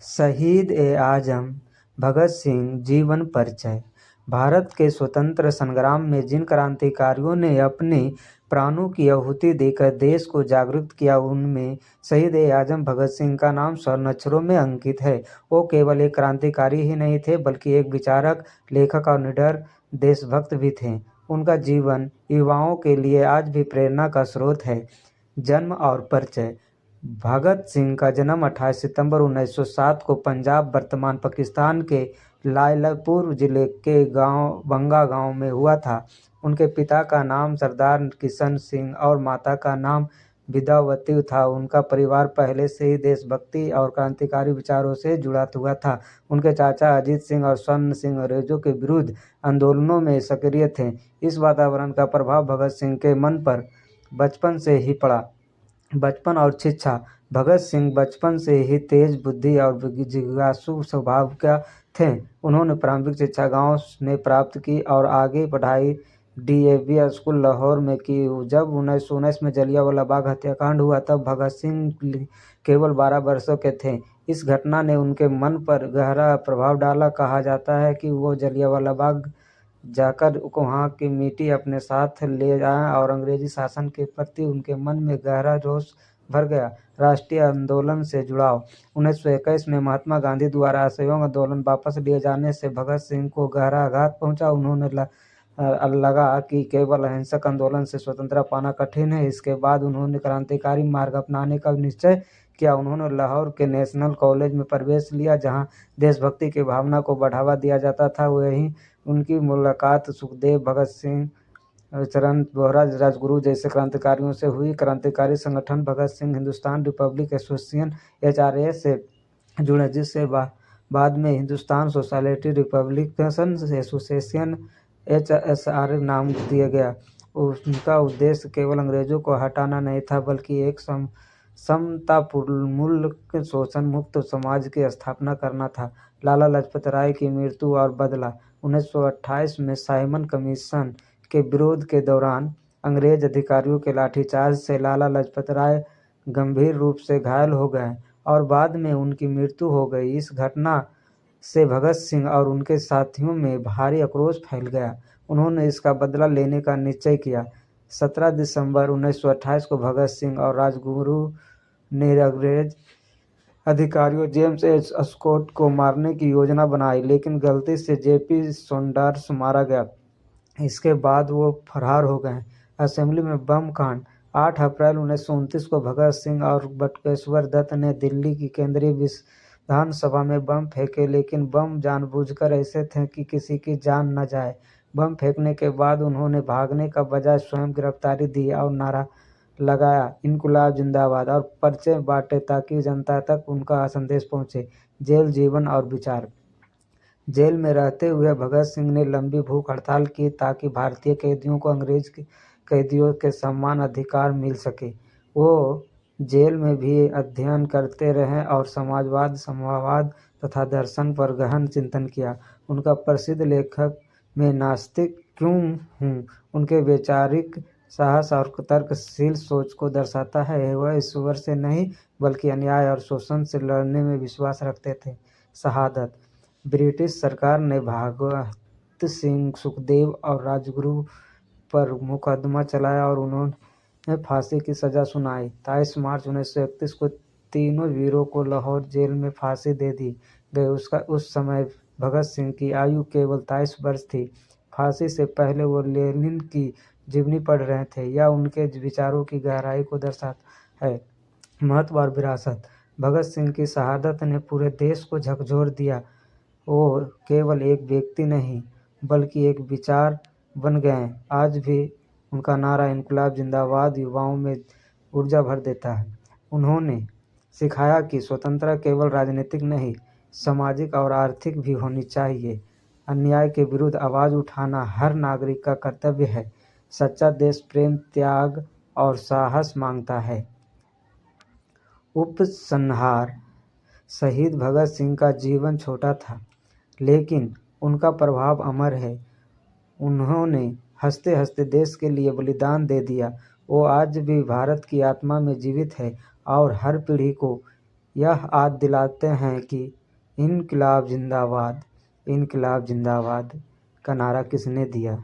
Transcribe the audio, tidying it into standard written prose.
शहीद ए आजम भगत सिंह जीवन परिचय। भारत के स्वतंत्र संग्राम में जिन क्रांतिकारियों ने अपने प्राणों की आहुति देकर देश को जागरूक किया, उनमें शहीद ए आजम भगत सिंह का नाम स्वर्ण अक्षरों में अंकित है। वो केवल एक क्रांतिकारी ही नहीं थे, बल्कि एक विचारक, लेखक और निडर देशभक्त भी थे। उनका जीवन युवाओं के लिए आज भी प्रेरणा का स्रोत है। जन्म और परिचय। भगत सिंह का जन्म 28 सितंबर 1907 को पंजाब वर्तमान पाकिस्तान के लायलपुर जिले के गांव बंगा गांव में हुआ था। उनके पिता का नाम सरदार किशन सिंह और माता का नाम विद्यावती था। उनका परिवार पहले से ही देशभक्ति और क्रांतिकारी विचारों से जुड़ा हुआ था। उनके चाचा अजीत सिंह और स्वर्ण सिंह अंग्रेजों के विरुद्ध आंदोलनों में सक्रिय थे। इस वातावरण का प्रभाव भगत सिंह के मन पर बचपन से ही पड़ा। बचपन और शिक्षा। भगत सिंह बचपन से ही तेज बुद्धि और जिज्ञासु स्वभाव का थे। उन्होंने प्रारंभिक शिक्षा गांव में प्राप्त की और आगे पढ़ाई डीएवी स्कूल लाहौर में की। जब 1919 में जलियांवाला बाग हत्याकांड हुआ, तब भगत सिंह केवल 12 वर्षों के थे। इस घटना ने उनके मन पर गहरा प्रभाव डाला। कहा जाता है कि वो जलियांवाला बाग जाकर वहाँ की मिट्टी अपने साथ ले आए और अंग्रेजी शासन के प्रति उनके मन में गहरा रोष भर गया। राष्ट्रीय आंदोलन से जुड़ाव। 1921 में महात्मा गांधी द्वारा असहयोग आंदोलन वापस लिए जाने से भगत सिंह को गहरा आघात पहुंचा। उन्होंने लगा कि केवल अहिंसक आंदोलन से स्वतंत्रता पाना कठिन है। इसके बाद उन्होंने क्रांतिकारी मार्ग अपनाने का निश्चय किया। उन्होंने लाहौर के नेशनल कॉलेज में प्रवेश लिया, जहां देशभक्ति की भावना को बढ़ावा दिया जाता था। वहीं उनकी मुलाकात सुखदेव, भगत सिंह, चरण बोहरा, राजगुरु जैसे क्रांतिकारियों से हुई। क्रांतिकारी संगठन Bhagat Singh Hindustan republic association (HRA) से जुड़े, जिससे बाद में Hindustan socialist republican association (HSR) नाम दिया गया। उनका उद्देश्य केवल अंग्रेजों को हटाना नहीं था, बल्कि एक समतापूर्ण शोषण मुक्त समाज की स्थापना करना था। लाला लाजपत राय की मृत्यु और बदला। 1928 में साइमन कमीशन के विरोध के दौरान अंग्रेज अधिकारियों के लाठीचार्ज से लाला लाजपत राय गंभीर रूप से घायल हो गए और बाद में उनकी मृत्यु हो गई। इस घटना से भगत सिंह और उनके साथियों में भारी आक्रोश फैल गया। उन्होंने इसका बदला लेने का निश्चय किया। 17 दिसंबर 1928 को भगत सिंह और राजगुरु ने अंग्रेज अधिकारियों जेम्स एच स्कॉट को मारने की योजना बनाई, लेकिन गलती से जेपी सॉन्डर्स मारा गया। इसके बाद वो फरार हो गए। असेंबली में बम कांड। 8 अप्रैल 1929 को भगत सिंह और बटुकेश्वर दत्त ने दिल्ली की केंद्रीय विधानसभा में बम फेंके, लेकिन बम जानबूझकर ऐसे थे कि किसी की जान न जाए। बम फेंकने के बाद उन्होंने भागने का बजाय स्वयं गिरफ्तारी दी और नारा लगाया, इनकलाब जिंदाबाद, और पर्चे बांटे ताकि जनता तक उनका संदेश पहुंचे। जेल जीवन और विचार। जेल में रहते हुए भगत सिंह ने लंबी भूख हड़ताल की ताकि भारतीय कैदियों को अंग्रेज कैदियों के समान अधिकार मिल सके। वो जेल में भी अध्ययन करते रहे और समाजवाद, साम्यवाद तथा दर्शन पर गहन चिंतन किया। उनका प्रसिद्ध लेखक मैं नास्तिक क्यों हूँ उनके वैचारिक साहस और तर्कशील सोच को दर्शाता है। वह ईश्वर से नहीं, बल्कि अन्याय और शोषण से लड़ने में विश्वास रखते थे। शहादत। ब्रिटिश सरकार ने भगत सिंह, सुखदेव और राजगुरु पर मुकदमा चलाया और उन्होंने फांसी की सजा सुनाई। 23 मार्च 1931 को तीनों वीरों को लाहौर जेल में फांसी दे दी गई। उस समय भगत सिंह की आयु केवल 23 वर्ष थी। फांसी से पहले वो लेनिन की जीवनी पढ़ रहे थे। यह उनके विचारों की गहराई को दर्शाता है। महत्व और विरासत। भगत सिंह की शहादत ने पूरे देश को झकझोर दिया। वो केवल एक व्यक्ति नहीं, बल्कि एक विचार बन गए। आज भी उनका नारा इनकलाब जिंदाबाद युवाओं में ऊर्जा भर देता है। उन्होंने सिखाया कि स्वतंत्रता केवल राजनीतिक नहीं, सामाजिक और आर्थिक भी होनी चाहिए। अन्याय के विरुद्ध आवाज उठाना हर नागरिक का कर्तव्य है। सच्चा देश प्रेम, त्याग और साहस मांगता है। उपसंहार। शहीद भगत सिंह का जीवन छोटा था, लेकिन उनका प्रभाव अमर है। उन्होंने हंसते हंसते देश के लिए बलिदान दे दिया। वो आज भी भारत की आत्मा में जीवित है और हर पीढ़ी को यह याद दिलाते हैं कि इनकलाब जिंदाबाद, इनकलाब जिंदाबाद का नारा किसने दिया।